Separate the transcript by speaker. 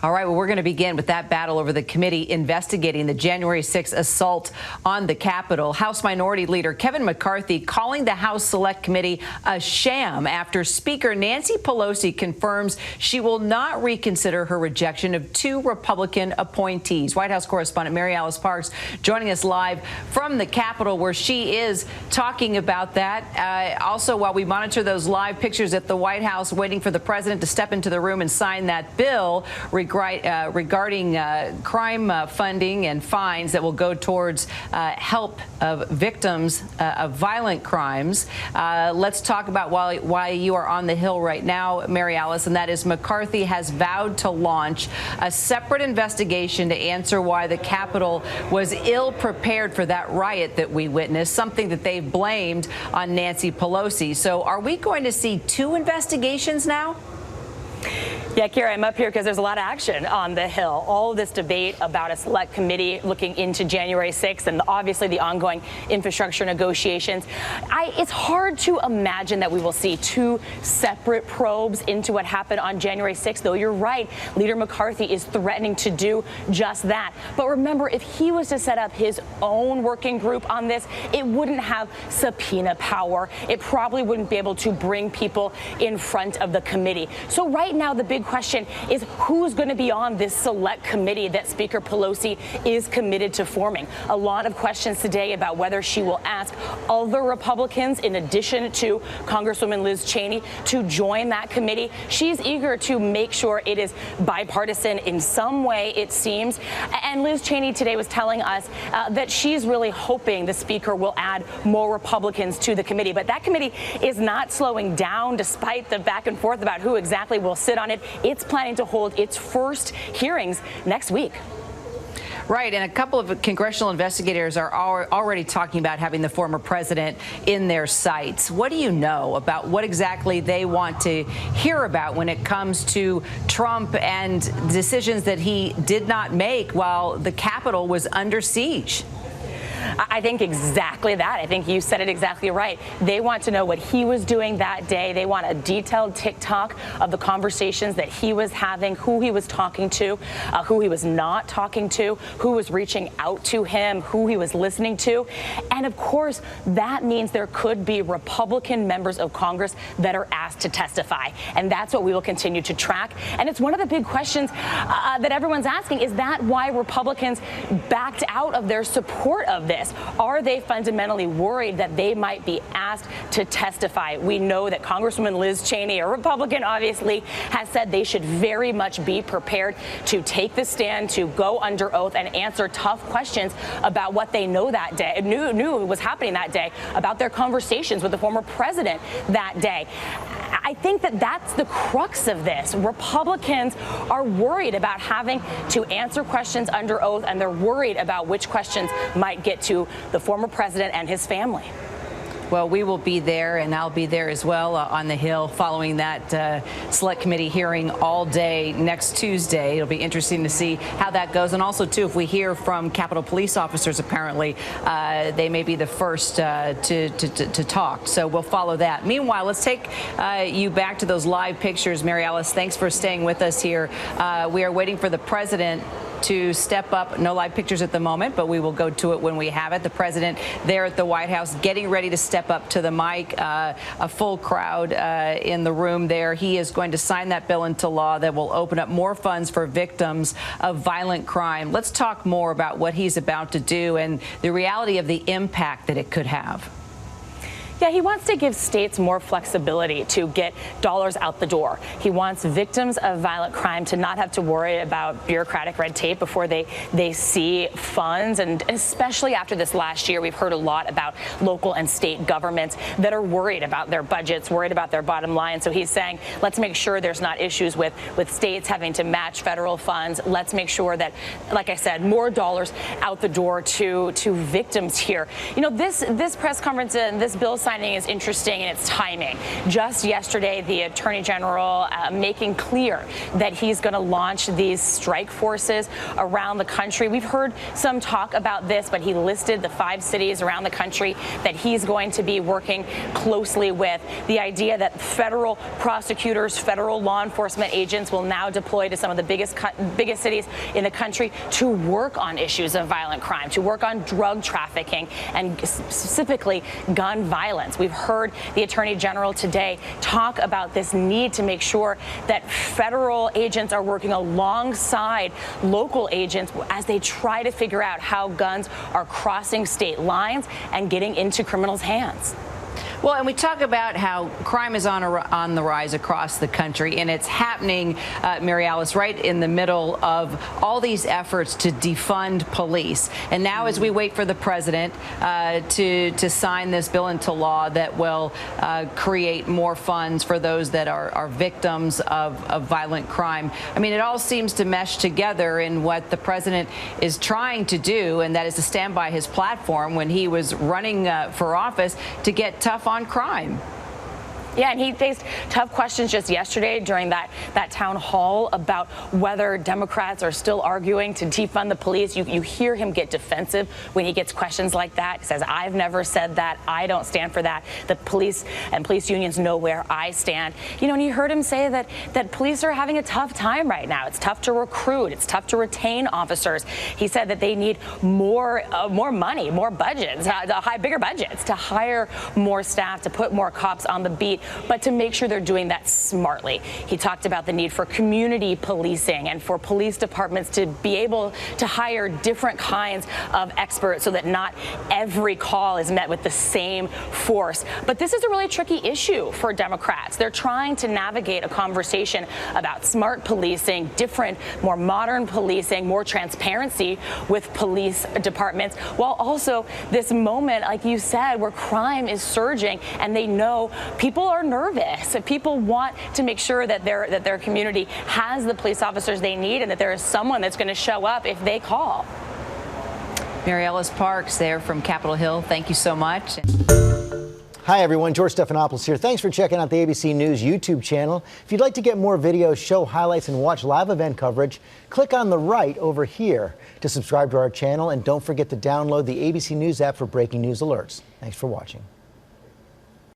Speaker 1: All right, well, we're going to begin with that battle over the committee investigating the January 6th assault on the Capitol. House Minority Leader Kevin McCarthy calling the House Select Committee a sham after Speaker Nancy Pelosi confirms she will not reconsider her rejection of two Republican appointees. White House correspondent Mary Alice Parks joining us live from the Capitol, where she is talking about that. Also, while we monitor those live pictures at the White House, waiting for the president to step into the room and sign that bill regarding crime funding and fines that will go towards help of victims of violent crimes. Let's talk about why you are on the Hill right now, Mary Alice, and that is McCarthy has vowed to launch a separate investigation to answer why the Capitol was ill-prepared for that riot that we witnessed, something that they've blamed on Nancy Pelosi. So are we going to see two investigations now?
Speaker 2: Yeah, Kira, I'm up here because there's a lot of action on the Hill. All of this debate about a select committee looking into January 6th and obviously the ongoing infrastructure negotiations. It's hard to imagine that we will see two separate probes into what happened on January 6th, though you're right. Leader McCarthy is threatening to do just that. But remember, if he was to set up his own working group on this, it wouldn't have subpoena power. It probably wouldn't be able to bring people in front of the committee. So right now, the big question is who's going to be on this select committee that Speaker Pelosi is committed to forming. A lot of questions today about whether she will ask other Republicans, in addition to Congresswoman Liz Cheney, to join that committee. She's eager to make sure it is bipartisan in some way, it seems. And Liz Cheney today was telling us that she's really hoping the Speaker will add more Republicans to the committee. But that committee is not slowing down despite the back and forth about who exactly will sit on it. It's planning to hold its first hearings next week.
Speaker 1: Right, and a couple of congressional investigators are already talking about having the former president in their sights. What do you know about what exactly they want to hear about when it comes to Trump and decisions that he did not make while the Capitol was under siege?
Speaker 2: I think exactly that. I think you said it exactly right. They want to know what he was doing that day. They want a detailed tick-tock of the conversations that he was having, who he was talking to, who he was not talking to, who was reaching out to him, who he was listening to. And of course, that means there could be Republican members of Congress that are asked to testify. And that's what we will continue to track. And it's one of the big questions that everyone's asking. Is that why Republicans backed out of their support of this? Are they fundamentally worried that they might be asked to testify? We know that Congresswoman Liz Cheney, a Republican, obviously, has said they should very much be prepared to take the stand, to go under oath and answer tough questions about what they know that day, knew was happening that day, about their conversations with the former president that day. I think that that's the crux of this. Republicans are worried about having to answer questions under oath, and they're worried about which questions might get to the former president and his family.
Speaker 1: Well, we will be there, and I'll be there as well on the Hill following that select committee hearing all day next Tuesday. It'll be interesting to see how that goes. And also, too, if we hear from Capitol police officers, apparently they may be the first to talk. So we'll follow that. Meanwhile, let's take you back to those live pictures. Mary Alice, thanks for staying with us here. We are waiting for the president to step up. No live pictures at the moment, but we will go to it when we have it. The president there at the White House getting ready to step up to the mic. A full crowd in the room there. He is going to sign that bill into law that will open up more funds for victims of violent crime. Let's talk more about what he's about to do and the reality of the impact that it could have.
Speaker 2: Yeah, he wants to give states more flexibility to get dollars out the door. He wants victims of violent crime to not have to worry about bureaucratic red tape before they see funds. And especially after this last year, we've heard a lot about local and state governments that are worried about their budgets, worried about their bottom line. So he's saying, let's make sure there's not issues with states having to match federal funds. Let's make sure that, like I said, more dollars out the door to victims here. You know, this press conference and this bill signing is interesting in its timing. Just yesterday, the Attorney General making clear that he's going to launch these strike forces around the country. We've heard some talk about this, but he listed the 5 cities around the country that he's going to be working closely with. The idea that federal prosecutors, federal law enforcement agents will now deploy to some of the biggest cities in the country to work on issues of violent crime, to work on drug trafficking and specifically gun violence. We've heard the Attorney General today talk about this need to make sure that federal agents are working alongside local agents as they try to figure out how guns are crossing state lines and getting into criminals' hands.
Speaker 1: Well, and we talk about how crime is on the rise across the country, and it's happening, Mary Alice, right in the middle of all these efforts to defund police. And now, as we wait for the president to sign this bill into law that will create more funds for those that are victims of violent crime, I mean, it all seems to mesh together in what the president is trying to do, and that is to stand by his platform when he was running for office to get tough on crime. Yeah, and he faced tough questions just yesterday during that town hall about whether Democrats are still arguing to defund the police. You hear him get defensive when he gets questions like that. He says, I've never said that. I don't stand for that. The police and police unions know where I stand. You know, and you heard him say that police are having a tough time right now. It's tough to recruit. It's tough to retain officers. He said that they need more money, more budgets, bigger budgets to hire more staff, to put more cops on the beat, but to make sure they're doing that smartly. He talked about the need for community policing and for police departments to be able to hire different kinds of experts so that not every call is met with the same force. But this is a really tricky issue for Democrats. They're trying to navigate a conversation about smart policing, different, more modern policing, more transparency with police departments, while also this moment, like you said, where crime is surging and they know people are nervous. People want to make sure that their community has the police officers they need and that there is someone that's going to show up if they call. Mary Alice Parks there from Capitol Hill. Thank you so much.
Speaker 3: Hi, everyone. George Stephanopoulos here. Thanks for checking out the ABC News YouTube channel. If you'd like to get more videos, show highlights, and watch live event coverage, click on the right over here to subscribe to our channel. And don't forget to download the ABC News app for breaking news alerts. Thanks for watching.